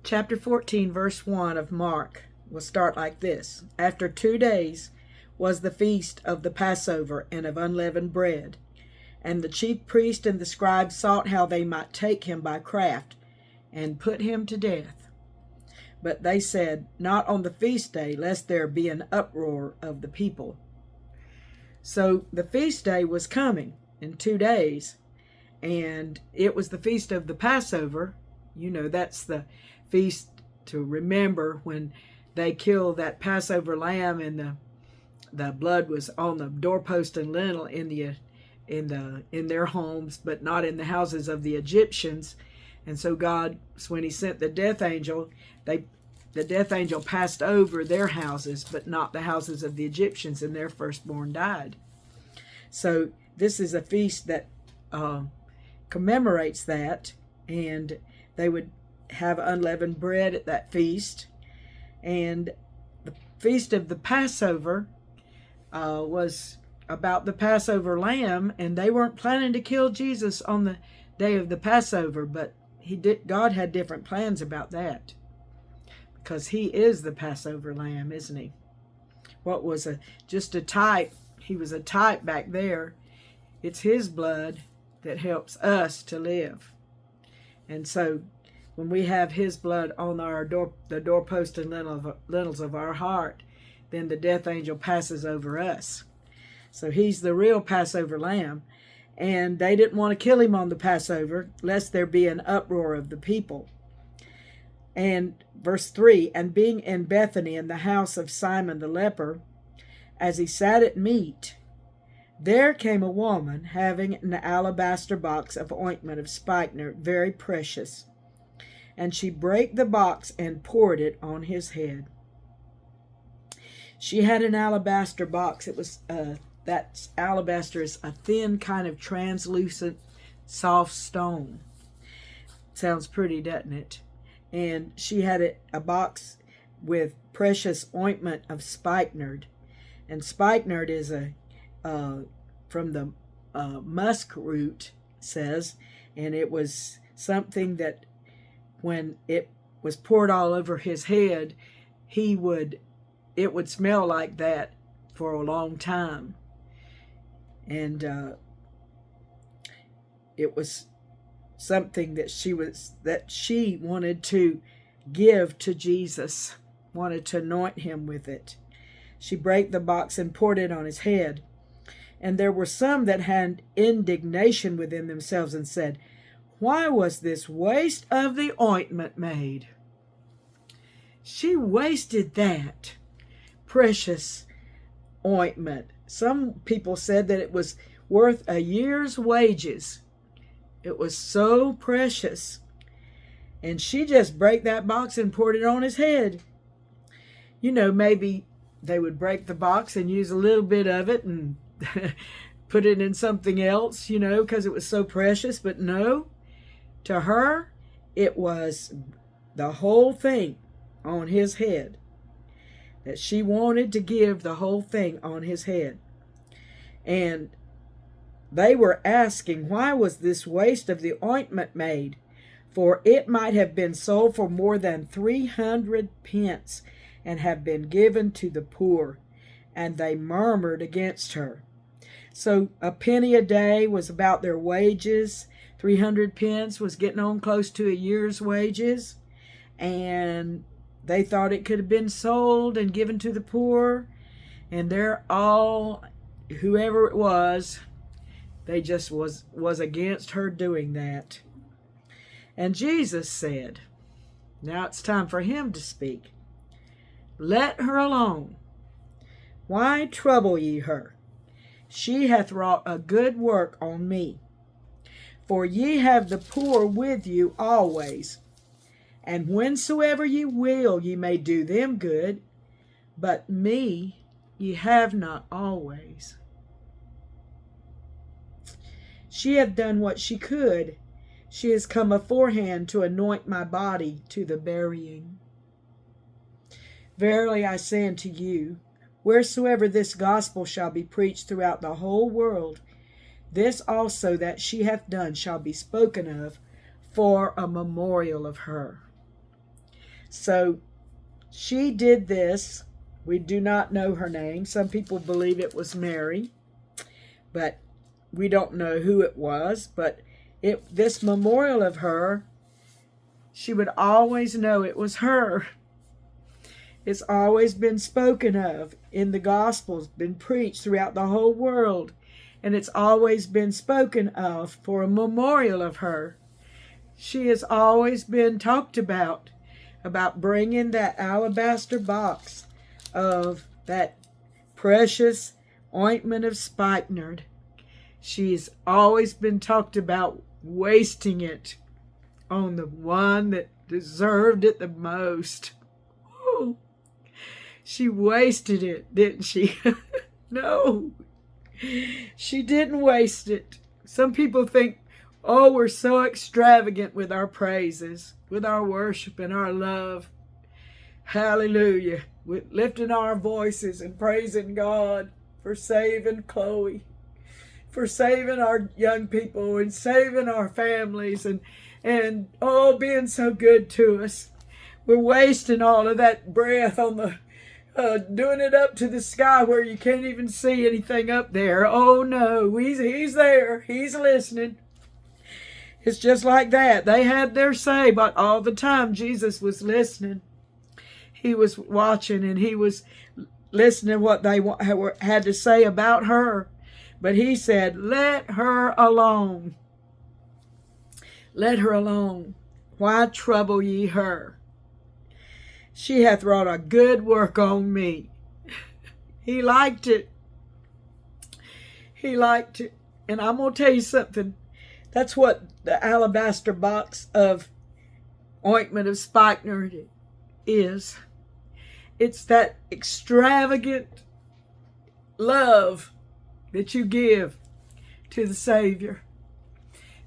Chapter 14, verse 1 of Mark will start like this. After 2 days was the feast of the Passover and of unleavened bread. And the chief priest and the scribes sought how they might take him by craft and put him to death. But they said, Not on the feast day, lest there be an uproar of the people. So the feast day was coming in 2 days, and it was the feast of the Passover. You know, that's the feast to remember when they killed that Passover lamb, and the blood was on the doorpost and lintel in their homes, but not in the houses of the Egyptians. And so God, when he sent the death angel, the death angel passed over their houses, but not the houses of the Egyptians, and their firstborn died. So this is a feast that commemorates that, and they would have unleavened bread at that feast. And the feast of the Passover was about the Passover lamb, and they weren't planning to kill Jesus on the day of the Passover, but God had different plans about that, because he is the Passover lamb, isn't he? What was just a type? He was a type back there. It's his blood that helps us to live. And so when we have his blood on the doorpost and lintels of our heart, then the death angel passes over us. So he's the real Passover lamb. And they didn't want to kill him on the Passover, lest there be an uproar of the people. And verse 3, And being in Bethany in the house of Simon the leper, as he sat at meat, there came a woman having an alabaster box of ointment of spikenard, very precious. And she brake the box and poured it on his head. She had an alabaster box. It was that alabaster is a thin kind of translucent, soft stone. Sounds pretty, doesn't it? And she had a box with precious ointment of spikenard. And spikenard is from the musk root, says, and it was something that when it was poured all over his head, it would smell like that for a long time. And it was something that she wanted to give to Jesus, wanted to anoint him with it. She brake the box and poured it on his head. And there were some that had indignation within themselves and said, Why was this waste of the ointment made? She wasted that precious ointment. Some people said that it was worth a year's wages. It was so precious. And she just broke that box and poured it on his head. You know, maybe they would break the box and use a little bit of it and put it in something else, you know, because it was so precious. But no, to her, it was the whole thing on his head. That she wanted to give the whole thing on his head. And they were asking, Why was this waste of the ointment made? For it might have been sold for more than 300 pence and have been given to the poor. And they murmured against her. So a penny a day was about their wages. 300 pence was getting on close to a year's wages. And they thought it could have been sold and given to the poor. And whoever it was, they just was against her doing that. And Jesus said, now it's time for him to speak. Let her alone. Why trouble ye her? She hath wrought a good work on me. For ye have the poor with you always, and whensoever ye will, ye may do them good, but me ye have not always. She hath done what she could. She is come aforehand to anoint my body to the burying. Verily I say unto you, wheresoever this gospel shall be preached throughout the whole world, this also that she hath done shall be spoken of for a memorial of her. So she did this. We do not know her name. Some people believe it was Mary, but we don't know who it was. But this memorial of her, she would always know it was her. It's always been spoken of in the Gospels, been preached throughout the whole world, and it's always been spoken of for a memorial of her. She has always been talked about bringing that alabaster box of that precious ointment of spikenard. She's always been talked about wasting it on the one that deserved it the most. Woo. She wasted it, didn't she? No, she didn't waste it. Some people think, oh, we're so extravagant with our praises, with our worship and our love. Hallelujah. With lifting our voices and praising God for saving Chloe, for saving our young people and saving our families and oh, being so good to us. We're wasting all of that breath on the doing it up to the sky where you can't even see anything up there. Oh no, he's there. He's listening. It's just like that. They had their say, but all the time Jesus was listening. He was watching and he was listening what they had to say about her. But he said, let her alone. Let her alone. Why trouble ye her? She hath wrought a good work on me. He liked it. He liked it. And I'm going to tell you something. That's what the alabaster box of ointment of spikenard is. It's that extravagant love that you give to the Savior.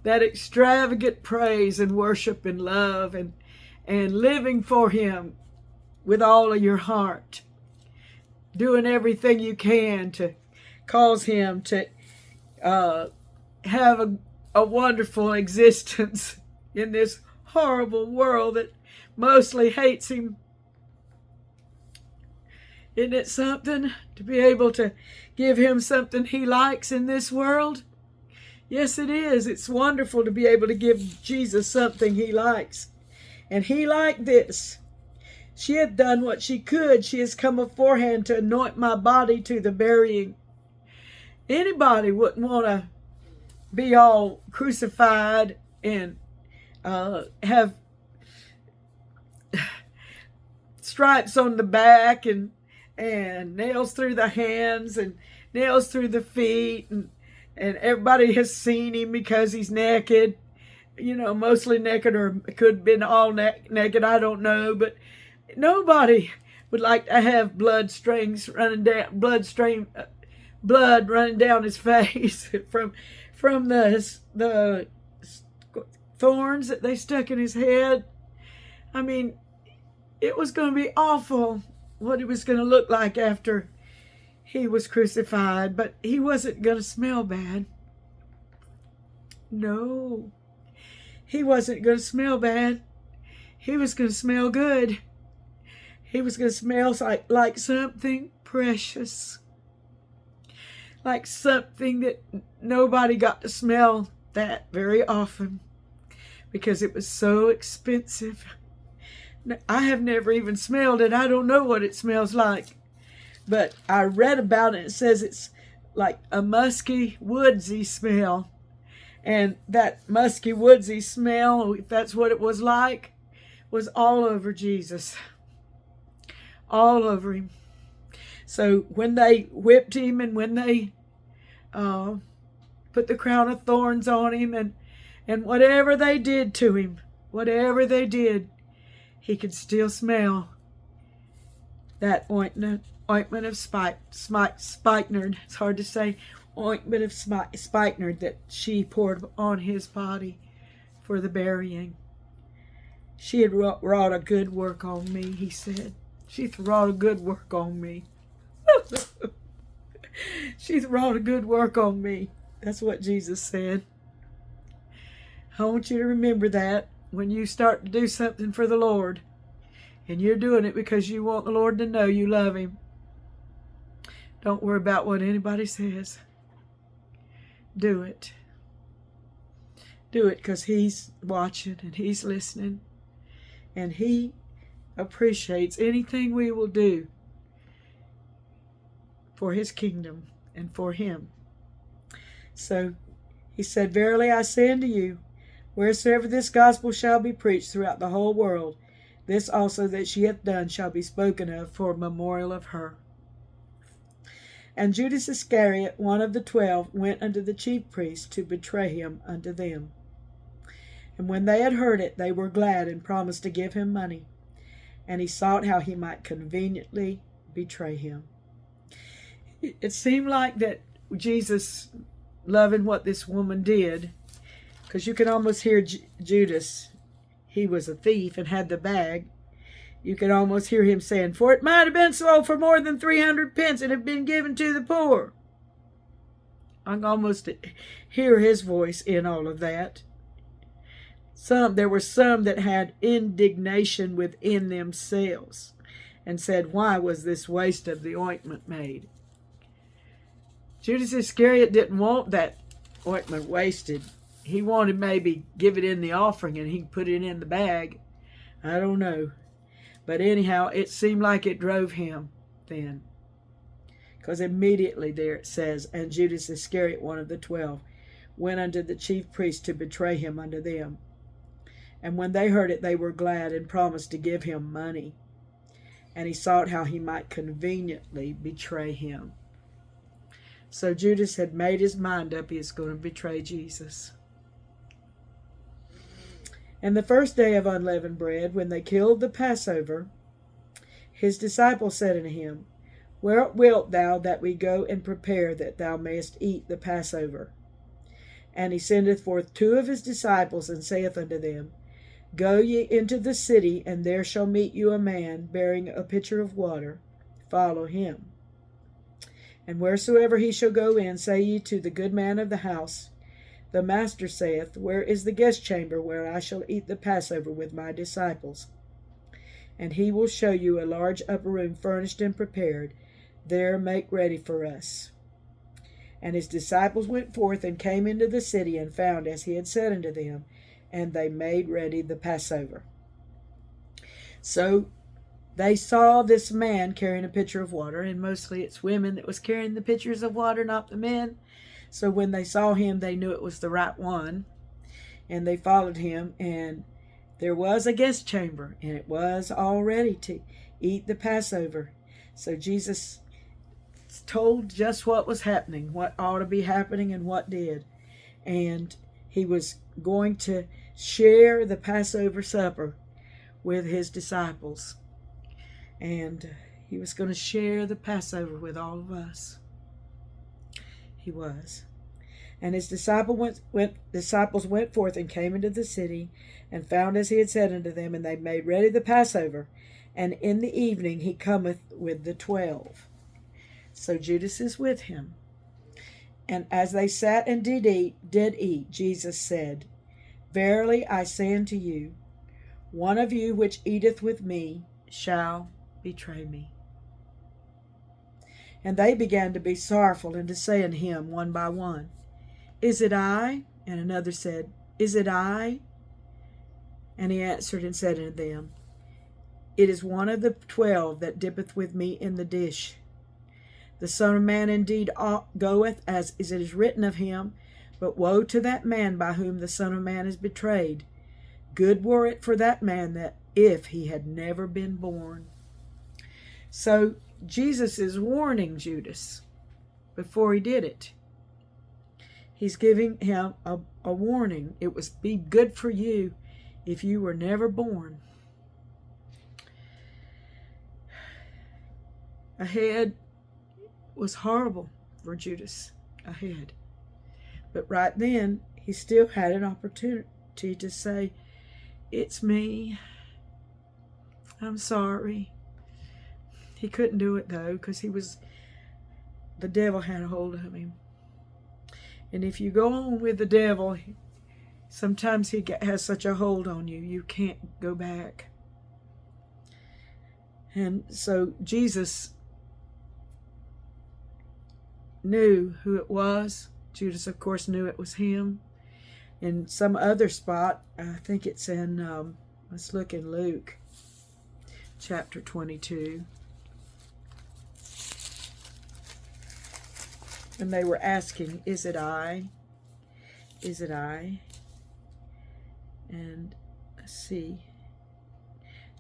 That extravagant praise and worship and love and living for Him with all of your heart. Doing everything you can to cause Him to have a wonderful existence in this horrible world that mostly hates Him. Isn't it something to be able to give Him something He likes in this world? Yes, it is. It's wonderful to be able to give Jesus something He likes. And He liked this. She had done what she could. She has come beforehand to anoint my body to the burying. Anybody wouldn't want to be all crucified and have stripes on the back and nails through the hands and nails through the feet and everybody has seen him because he's naked, mostly naked, or could have been all naked, I don't know, but nobody would like to have blood running down his face from the thorns that they stuck in his head. I mean, it was going to be awful what it was going to look like after he was crucified, but he wasn't going to smell bad. No, he wasn't going to smell bad. He was going to smell good. He was going to smell like something precious, like something that nobody got to smell that very often because it was so expensive. I have never even smelled it. I don't know what it smells like. But I read about it. It says it's like a musky, woodsy smell. And that musky, woodsy smell, if that's what it was like, was all over Jesus. All over him. So when they whipped him and when they put the crown of thorns on him and whatever they did to him, whatever they did, he could still smell that ointment of spikenard. It's hard to say. Ointment of spikenard that she poured on his body for the burying. She had wrought a good work on me, he said. She's wrought a good work on me. She's wrought a good work on me. That's what Jesus said. I want you to remember that when you start to do something for the Lord. and you're doing it because you want the Lord to know you love Him, don't worry about what anybody says. Do it. Do it because He's watching and He's listening, and He appreciates anything we will do for His kingdom and for Him. So He said, verily I say unto you, wheresoever this gospel shall be preached throughout the whole world, this also that she hath done shall be spoken of for a memorial of her. And Judas Iscariot, one of the 12, went unto the chief priests to betray him unto them. And when they had heard it, they were glad, and promised to give him money. And he sought how he might conveniently betray him. It seemed like that Jesus, loving what this woman did, because you can almost hear Judas, he was a thief and had the bag. You can almost hear him saying, for it might have been sold for more than 300 pence and have been given to the poor. I can almost hear his voice in all of that. There were some that had indignation within themselves and said, why was this waste of the ointment made? Judas Iscariot didn't want that ointment wasted. He wanted maybe give it in the offering and he put it in the bag. I don't know. But anyhow, it seemed like it drove him then. Because immediately there it says, and Judas Iscariot, one of the 12, went unto the chief priests to betray him unto them. And when they heard it, they were glad, and promised to give him money. And he sought how he might conveniently betray him. So Judas had made his mind up he was going to betray Jesus. And the first day of unleavened bread, when they killed the Passover, his disciples said unto him, where wilt thou that we go and prepare that thou mayest eat the Passover? And he sendeth forth 2 of his disciples, and saith unto them, go ye into the city, and there shall meet you a man bearing a pitcher of water. Follow him. And wheresoever he shall go in, say ye to the good man of the house, the master saith, where is the guest chamber where I shall eat the Passover with my disciples? And he will show you a large upper room furnished and prepared. There make ready for us. And his disciples went forth and came into the city, and found as he had said unto them, and they made ready the Passover. So they saw this man carrying a pitcher of water, and mostly it's women that was carrying the pitchers of water, not the men. So when they saw him, they knew it was the right one, and they followed him. And there was a guest chamber, and it was all ready to eat the Passover. So Jesus told just what was happening, what ought to be happening, and what did. And he was going to share the Passover supper with his disciples. And he was going to share the Passover with all of us. He was. And his disciples went forth and came into the city, and found as he had said unto them, and they made ready the Passover. And in the evening he cometh with the 12. So Judas is with him. And as they sat and did eat, Jesus said, verily I say unto you, one of you which eateth with me shall betray me. And they began to be sorrowful, and to say unto him one by one, is it I? And another said, is it I? And he answered and said unto them, it is one of the 12 that dippeth with me in the dish. The Son of Man indeed goeth as it is written of him, but woe to that man by whom the Son of Man is betrayed. Good were it for that man that if he had never been born. So Jesus is warning Judas before he did it. He's giving him a warning. It would be good for you if you were never born. Ahead was horrible for Judas ahead. But right then, he still had an opportunity to say, it's me. I'm sorry. He couldn't do it though, because the devil had a hold of him. And if you go on with the devil, sometimes he has such a hold on you, you can't go back. And so Jesus knew who it was. Judas, of course, knew it was him. In some other spot, I think it's in, let's look in Luke chapter 22. And they were asking, is it I? Is it I? And let's see.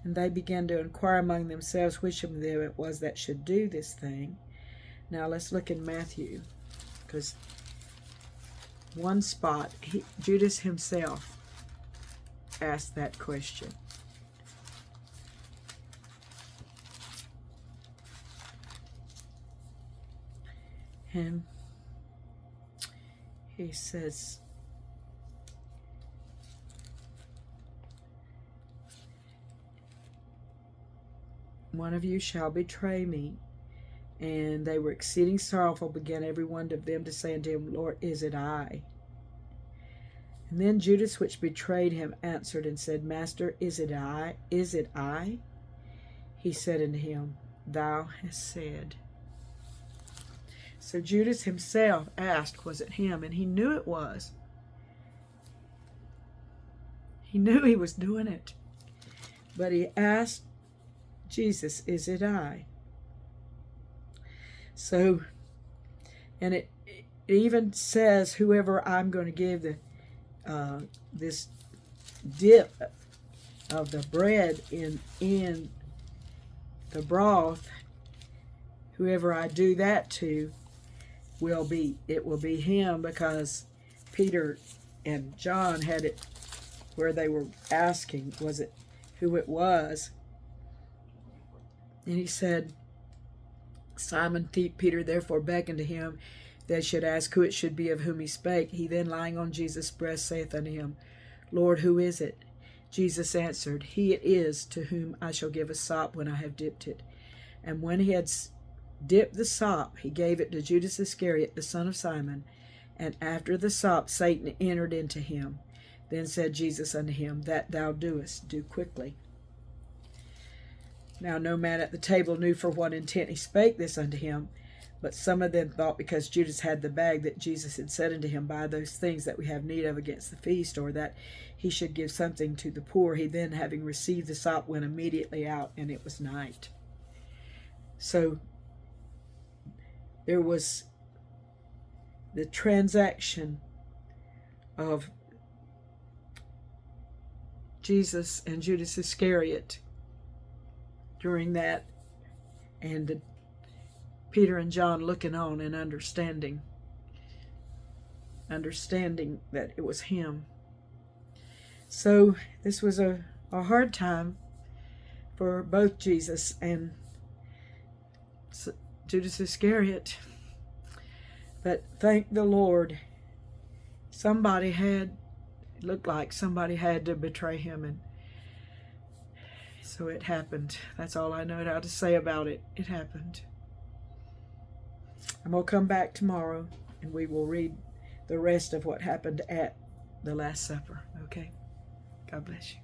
And they began to inquire among themselves which of them it was that should do this thing. Now let's look in Matthew, because one spot, Judas himself asked that question. And he says, one of you shall betray me. And they were exceeding sorrowful, began every one of them to say unto him, Lord, is it I? And then Judas, which betrayed him, answered and said, Master, is it I? Is it I? He said unto him, Thou hast said. So Judas himself asked, was it him? And he knew it was. He knew he was doing it. But he asked Jesus, is it I? So, and it even says, whoever I'm going to give this dip of the bread in the broth, whoever I do that to, it will be him, because Peter and John had it where they were asking, was it who it was? And he said, Simon Peter therefore beckoned to him that should ask who it should be of whom he spake. He then, lying on Jesus' breast, saith unto him, Lord, who is it? Jesus answered, He it is to whom I shall give a sop when I have dipped it. And when he had dipped the sop, he gave it to Judas Iscariot, the son of Simon. And after the sop, Satan entered into him. Then said Jesus unto him, That thou doest, do quickly. Now no man at the table knew for what intent he spake this unto him, but some of them thought because Judas had the bag that Jesus had said unto him, Buy those things that we have need of against the feast, or that he should give something to the poor. He then, having received the sop, went immediately out, and it was night. So there was the transaction of Jesus and Judas Iscariot during that, and Peter and John looking on and understanding that it was him. So this was a hard time for both Jesus and Judas Iscariot, but thank the Lord, it looked like somebody had to betray him, and so it happened. That's all I know how to say about it. It happened. I'm going to come back tomorrow, and we will read the rest of what happened at the Last Supper. Okay? God bless you.